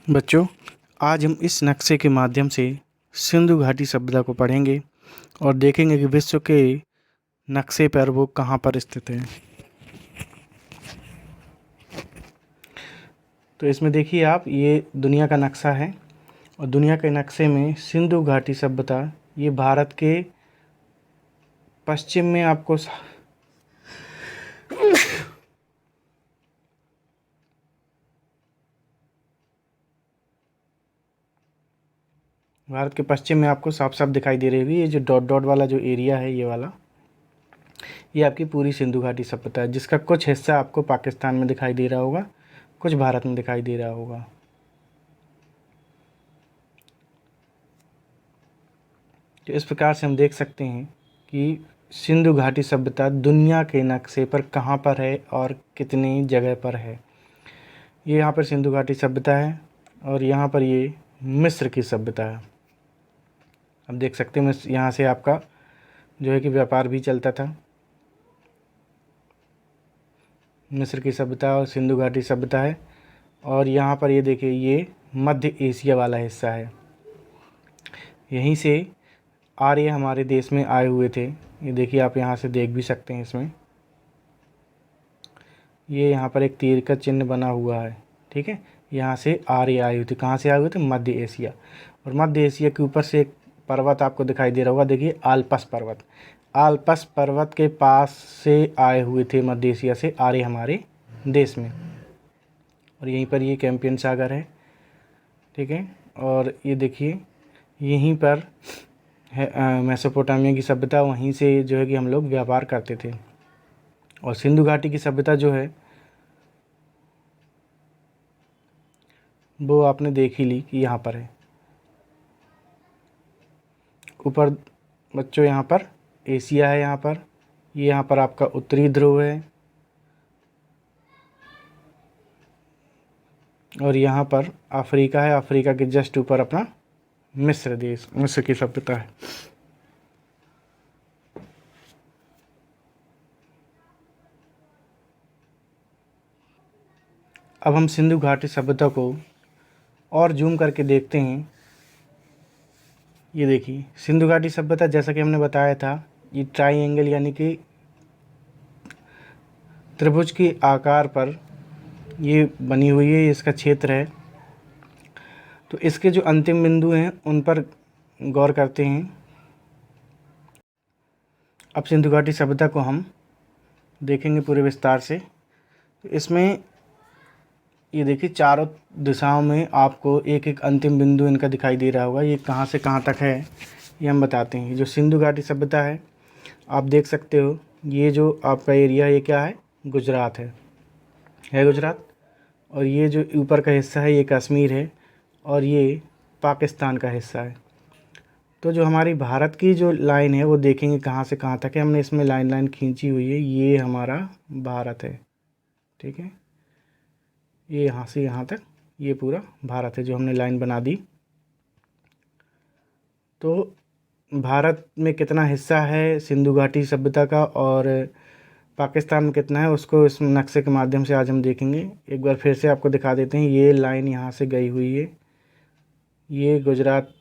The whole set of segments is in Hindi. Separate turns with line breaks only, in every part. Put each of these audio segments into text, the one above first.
बच्चों, आज हम इस नक्शे के माध्यम से सिंधु घाटी सभ्यता को पढ़ेंगे और देखेंगे कि विश्व के नक्शे पर वो कहाँ पर स्थित है। तो इसमें देखिए आप, ये दुनिया का नक्शा है और दुनिया के नक्शे में सिंधु घाटी सभ्यता ये भारत के पश्चिम में आपको आपको साफ साफ दिखाई दे रही होगी। ये जो डॉट डॉट वाला जो एरिया है, ये वाला, ये आपकी पूरी सिंधु घाटी सभ्यता है, जिसका कुछ हिस्सा आपको पाकिस्तान में दिखाई दे रहा होगा, कुछ भारत में दिखाई दे रहा होगा। तो इस प्रकार से हम देख सकते हैं कि सिंधु घाटी सभ्यता दुनिया के नक्शे पर कहाँ पर है और कितनी जगह पर है। ये यहाँ पर सिंधु घाटी सभ्यता है और यहाँ पर ये मिस्र की सभ्यता है। अब देख सकते हैं यहाँ से आपका जो है कि व्यापार भी चलता था। मिस्र की सभ्यता और सिंधु घाटी सभ्यता है। और यहाँ पर ये देखिए, ये मध्य एशिया वाला हिस्सा है। यहीं से आर्य हमारे देश में आए हुए थे। ये देखिए, आप यहाँ से देख भी सकते हैं। इसमें ये यहाँ पर एक तीर का चिन्ह बना हुआ है, ठीक है। यहाँ से आर्य आए हुए थे। कहाँ से आए हुए थे? मध्य एशिया। और मध्य एशिया के ऊपर से एक पर्वत आपको दिखाई दे रहा होगा, देखिए, आल्पस पर्वत। आल्पस पर्वत के पास से आए हुए थे मध्य एशिया से आर्य हमारे देश में। और यहीं पर ये कैंपियन सागर है, ठीक है। और ये देखिए, यहीं पर है मेसोपोटामिया की सभ्यता। वहीं से जो है कि हम लोग व्यापार करते थे। और सिंधु घाटी की सभ्यता जो है वो आपने देख ही ली कि यहाँ पर है ऊपर। बच्चों, यहाँ पर एशिया है। ये यहाँ पर आपका उत्तरी ध्रुव है और यहाँ पर अफ्रीका है। अफ्रीका के जस्ट ऊपर अपना मिस्र देश, मिस्र की सभ्यता है। अब हम सिंधु घाटी सभ्यता को और जूम करके देखते हैं। ये देखिए, सिंधु घाटी सभ्यता, जैसा कि हमने बताया था, ये ट्राइंगल यानी कि त्रिभुज के आकार पर ये बनी हुई है। इसका क्षेत्र है। तो इसके जो अंतिम बिंदु हैं उन पर गौर करते हैं। अब सिंधु घाटी सभ्यता को हम देखेंगे पूरे विस्तार से। तो इसमें ये देखिए, चारों दिशाओं में आपको एक एक अंतिम बिंदु इनका दिखाई दे रहा होगा। ये कहाँ से कहाँ तक है ये हम बताते हैं। जो सिंधु घाटी सभ्यता है, आप देख सकते हो, ये जो आपका एरिया, ये क्या है? गुजरात है गुजरात। और ये जो ऊपर का हिस्सा है, ये कश्मीर है। और ये पाकिस्तान का हिस्सा है। तो जो हमारी भारत की जो लाइन है वो देखेंगे कहाँ से कहाँ तक है। हमने इसमें लाइन खींची हुई है। ये हमारा भारत है, ठीक है। ये यहाँ से यहाँ तक ये पूरा भारत है, जो हमने लाइन बना दी। तो भारत में कितना हिस्सा है सिंधु घाटी सभ्यता का और पाकिस्तान में कितना है, उसको इस नक्शे के माध्यम से आज हम देखेंगे। एक बार फिर से आपको दिखा देते हैं। ये लाइन यहाँ से गई हुई है। ये गुजरात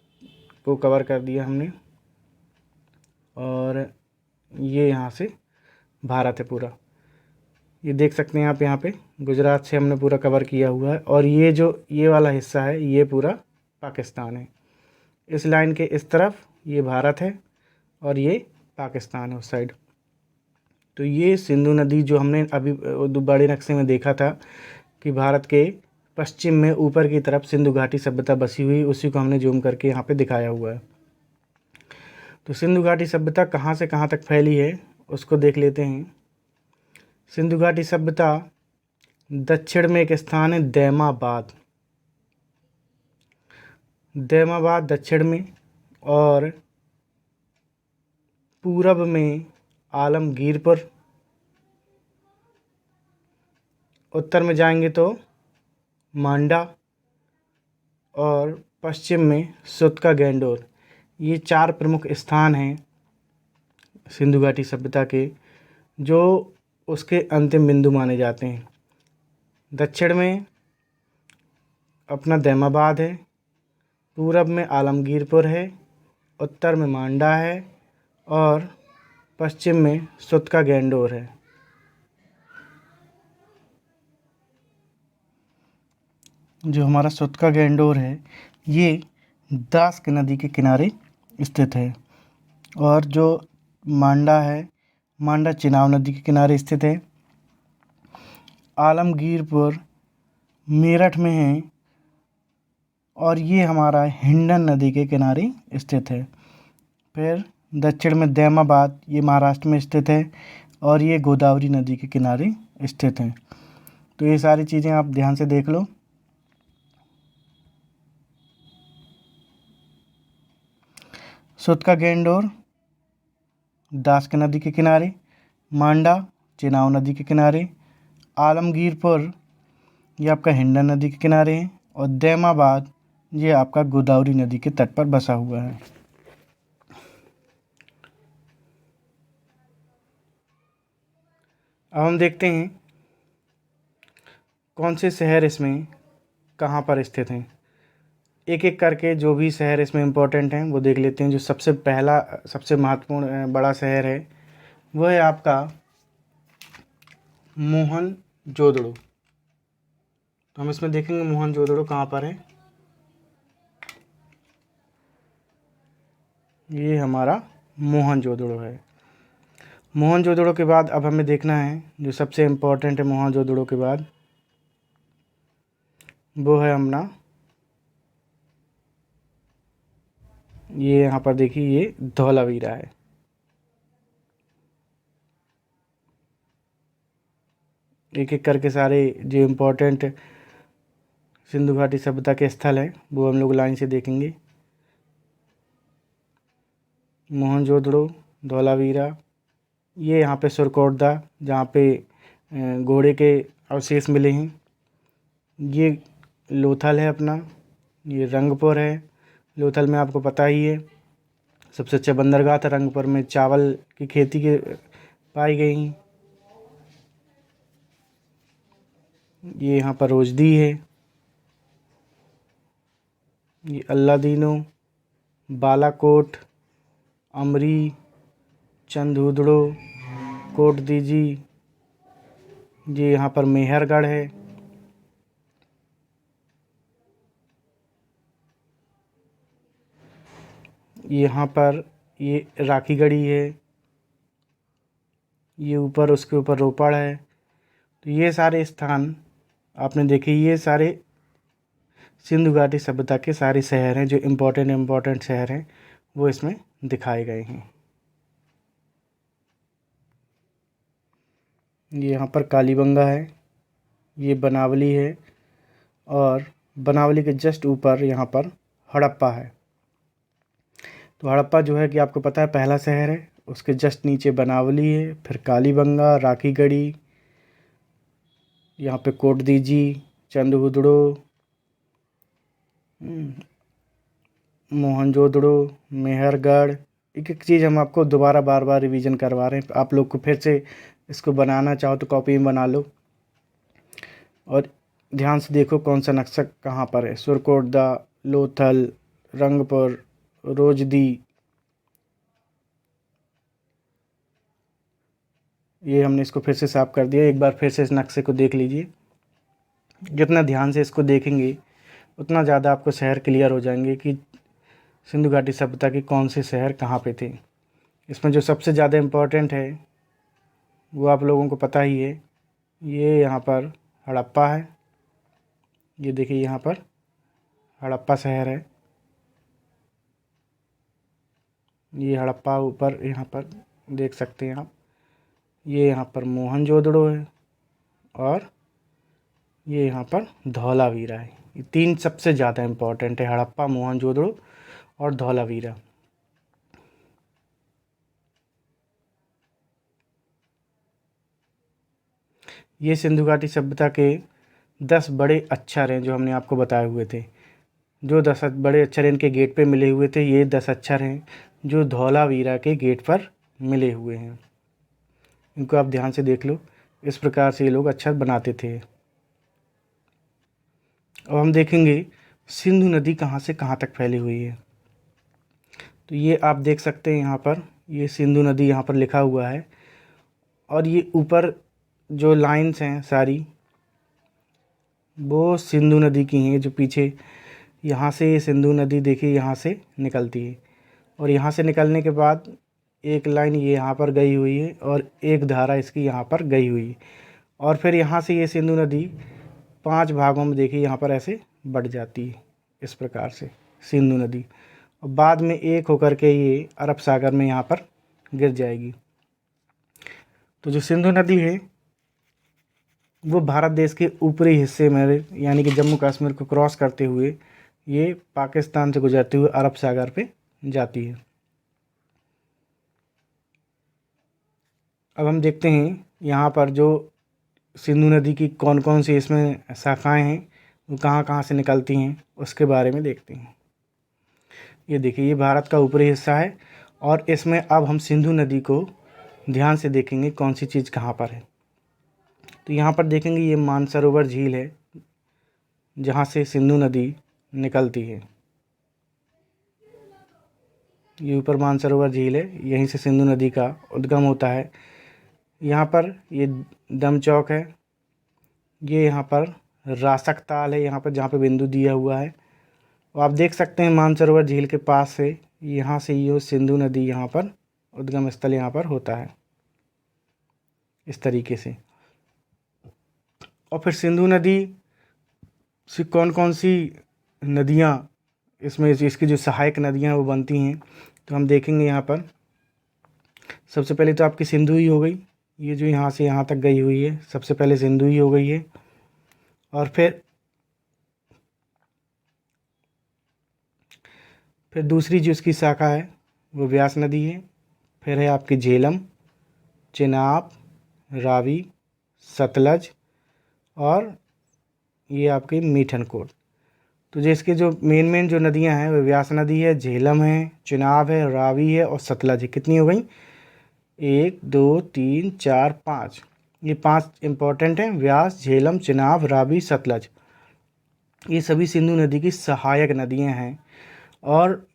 को कवर कर दिया हमने और ये यहाँ से भारत है पूरा। ये देख सकते हैं आप, यहाँ पे गुजरात से हमने पूरा कवर किया हुआ है। और ये जो ये वाला हिस्सा है, ये पूरा पाकिस्तान है। इस लाइन के इस तरफ ये भारत है और ये पाकिस्तान है उस साइड। तो ये सिंधु नदी जो हमने अभी बड़े नक्शे में देखा था कि भारत के पश्चिम में ऊपर की तरफ सिंधु घाटी सभ्यता बसी हुई, उसी को हमने जूम करके यहाँ पे दिखाया हुआ है। तो सिंधु घाटी सभ्यता कहाँ से कहाँ तक फैली है उसको देख लेते हैं। सिंधु घाटी सभ्यता दक्षिण में एक स्थान है, दैमाबाद। दक्षिण में, और पूरब में आलमगीरपुर। उत्तर में जाएंगे तो मांडा और पश्चिम में सुतका गैंडोर। ये 4 प्रमुख स्थान हैं सिंधु घाटी सभ्यता के, जो उसके अंतिम बिंदु माने जाते हैं। दक्षिण में अपना दैमाबाद है, पूरब में आलमगीरपुर है, उत्तर में मांडा है और पश्चिम में सुत का गैंडोर है। जो हमारा सुत का गैंडोर है ये दास की नदी के किनारे स्थित है और जो मांडा है, मांडा चिनाब नदी के किनारे स्थित है। आलमगीरपुर मेरठ में है और ये हमारा हिंडन नदी के किनारे स्थित है। फिर दक्षिण में दैमाबाद, ये महाराष्ट्र में स्थित है और ये गोदावरी नदी के किनारे स्थित है। तो ये सारी चीज़ें आप ध्यान से देख लो। सुत का गैंडोर दास की नदी के किनारे, मांडा चिनाब नदी के किनारे, आलमगीरपुर ये आपका हिंडन नदी के किनारे है और दैमाबाद ये आपका गोदावरी नदी के तट पर बसा हुआ है। अब हम देखते हैं कौन से शहर इसमें कहाँ पर स्थित हैं। एक एक करके जो भी शहर इसमें इम्पोर्टेंट हैं वो देख लेते हैं। जो सबसे पहला सबसे महत्वपूर्ण बड़ा शहर है वो है आपका मोहनजोदड़ो। तो हम इसमें देखेंगे मोहनजोदड़ो कहाँ पर है। ये हमारा मोहनजोदड़ो है। मोहनजोदड़ो के बाद अब हमें देखना है जो सबसे इम्पोर्टेंट है मोहनजोदड़ो के बाद, वो है अपना ये यहाँ पर देखिए ये धौलावीरा है। एक एक करके सारे जो इम्पोर्टेंट सिंधु घाटी सभ्यता के स्थल हैं वो हम लोग लाइन से देखेंगे। मोहनजोदड़ो, धौलावीरा, ये यहाँ पे सुरकोटदा जहाँ पे घोड़े के अवशेष मिले हैं। ये लोथल है अपना, ये रंगपुर है। लोथल में आपको पता ही है सबसे अच्छा बंदरगाह था। रंगपुर में चावल की खेती के पाई गई। ये यहाँ पर रोजदी है। ये अल्लादीनो, बालाकोट, अमरी, चंदूदड़ो, कोटदीजी, ये यहाँ पर मेहरगढ़ है। यहाँ पर ये राखीगढ़ी है। ये ऊपर उसके ऊपर रोपड़ है। तो ये सारे स्थान आपने देखे, ये सारे सिंधु घाटी सभ्यता के सारे शहर हैं। जो इम्पोर्टेंट शहर हैं वो इसमें दिखाए गए हैं। ये यहाँ पर कालीबंगा है, ये बनावली है और बनावली के जस्ट ऊपर यहाँ पर हड़प्पा है। तो हड़प्पा जो है कि आपको पता है पहला शहर है, उसके जस्ट नीचे बनावली है, फिर कालीबंगा, राखीगढ़ी, यहाँ पे कोटदीजी, चंदहुदड़ो, मोहनजोदड़ो, मेहरगढ़। एक एक चीज़ हम आपको दोबारा बार बार रिवीजन करवा रहे हैं। आप लोग को फिर से इसको बनाना चाहो तो कॉपी में बना लो और ध्यान से देखो कौन सा नक्शा कहाँ पर है। सुरकोटदा, लोथल, रंगपुर, रोजदी, ये हमने इसको फिर से साफ कर दिया। एक बार फिर से इस नक्शे को देख लीजिए। जितना ध्यान से इसको देखेंगे उतना ज़्यादा आपको शहर क्लियर हो जाएंगे कि सिंधु घाटी सभ्यता के कौन से शहर कहाँ पे थे। इसमें जो सबसे ज़्यादा इम्पोर्टेंट है वो आप लोगों को पता ही है। ये यहाँ पर हड़प्पा है। ये देखिए यहाँ पर हड़प्पा शहर है। ये हड़प्पा ऊपर यहाँ पर देख सकते हैं आप। ये यहाँ पर मोहनजोदड़ो है और ये यहाँ पर धौलावीरा है। ये तीन सबसे ज़्यादा इम्पोर्टेंट है, हड़प्पा, मोहनजोदड़ो और धौलावीरा। ये सिंधु घाटी सभ्यता के 10 बड़े अक्षर हैं जो हमने आपको बताए हुए थे। जो 10 बड़े अक्षर इनके गेट पे मिले हुए थे, ये 10 अक्षर हैं जो धौलावीरा के गेट पर मिले हुए हैं। इनको आप ध्यान से देख लो। इस प्रकार से ये लोग अक्षर बनाते थे। अब हम देखेंगे सिंधु नदी कहाँ से कहाँ तक फैली हुई है। तो ये आप देख सकते हैं यहाँ पर, ये सिंधु नदी यहाँ पर लिखा हुआ है, और ये ऊपर जो लाइंस हैं सारी वो सिंधु नदी की हैं। जो पीछे यहाँ से ये सिंधु नदी देखिए यहाँ से निकलती है, और यहाँ से निकलने के बाद एक लाइन ये यहाँ पर गई हुई है और एक धारा इसकी यहाँ पर गई हुई है, और फिर यहाँ से ये सिंधु नदी 5 भागों में देखिए यहाँ पर ऐसे बढ़ जाती है इस प्रकार से सिंधु नदी, और बाद में एक होकर के ये अरब सागर में यहाँ पर गिर जाएगी। तो जो सिंधु नदी है वो भारत देश के ऊपरी हिस्से में यानी कि जम्मू कश्मीर को क्रॉस करते हुए ये पाकिस्तान से गुजरते हुए अरब सागर पे जाती है। अब हम देखते हैं यहाँ पर जो सिंधु नदी की कौन कौन सी इसमें शाखाएं हैं, वो कहाँ कहाँ से निकलती हैं, उसके बारे में देखते हैं। ये देखिए ये भारत का ऊपरी हिस्सा है, और इसमें अब हम सिंधु नदी को ध्यान से देखेंगे कौन सी चीज़ कहाँ पर है। तो यहाँ पर देखेंगे ये मानसरोवर झील है जहाँ से सिंधु नदी निकलती है। ये ऊपर मानसरोवर झील है, यहीं से सिंधु नदी का उद्गम होता है। यहाँ पर ये दम चौक है, ये यहाँ पर रासक ताल है, यहाँ पर जहाँ पे बिंदु दिया हुआ है। और आप देख सकते हैं मानसरोवर झील के पास से यहाँ से ये सिंधु नदी यहाँ पर उद्गम स्थल यहाँ पर होता है इस तरीके से। और फिर सिंधु नदी से कौन कौन सी नदियाँ इसमें इसकी जो सहायक नदियाँ वो बनती हैं, तो हम देखेंगे यहाँ पर। सबसे पहले तो आपकी सिंधु ही हो गई, ये जो यहाँ से यहाँ तक गई हुई है सबसे पहले सिंधु ही हो गई है। और फिर दूसरी जो इसकी शाखा है वो व्यास नदी है। फिर है आपकी झेलम, चेनाब, रावी, सतलज, और ये आपकी मीठनकोट। तो जो इसके जो मेन जो नदियां हैं वो व्यास नदी है, झेलम है, चेनाब है, रावी है और सतलज है। कितनी हो गई? 1 2 3 4 5। ये 5 इम्पॉर्टेंट हैं, व्यास, झेलम, चेनाब, रावी, सतलज। ये सभी सिंधु नदी की सहायक नदियां हैं, और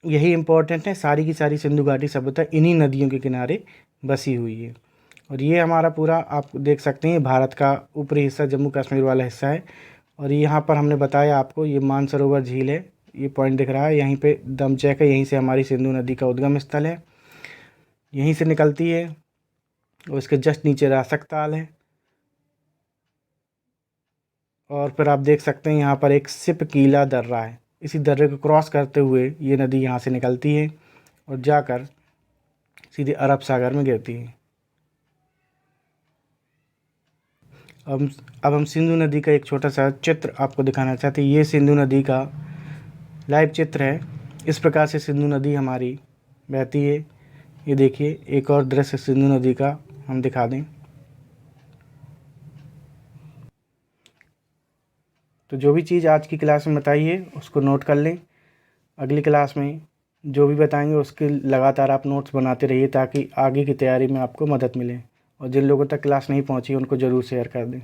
यही इम्पोर्टेंट है। सारी की सारी सिंधु घाटी सभ्यता इन्हीं नदियों के किनारे बसी हुई है। और ये हमारा पूरा आप देख सकते हैं भारत का ऊपरी हिस्सा जम्मू कश्मीर वाला हिस्सा है। और यहाँ पर हमने बताया आपको ये मानसरोवर झील है, ये पॉइंट दिख रहा है, यहीं पे दमचैक है, यहीं से हमारी सिंधु नदी का उद्गम स्थल है, यहीं से निकलती है। और इसके जस्ट नीचे रासक ताल है। और फिर आप देख सकते हैं यहाँ पर एक सिपकीला दर्रा है, इसी दर्रे को क्रॉस करते हुए ये नदी यहाँ से निकलती है और जाकर सीधे अरब सागर में गिरती है। अब हम सिंधु नदी का एक छोटा सा चित्र आपको दिखाना चाहते हैं। ये सिंधु नदी का लाइव चित्र है। इस प्रकार से सिंधु नदी हमारी बहती है। ये देखिए एक और दृश्य सिंधु नदी का हम दिखा दें। तो जो भी चीज़ आज की क्लास में बताई है उसको नोट कर लें। अगली क्लास में जो भी बताएंगे उसके लगातार आप नोट्स बनाते रहिए ताकि आगे की तैयारी में आपको मदद मिले। और जिन लोगों तक क्लास नहीं पहुंची उनको ज़रूर शेयर कर दें।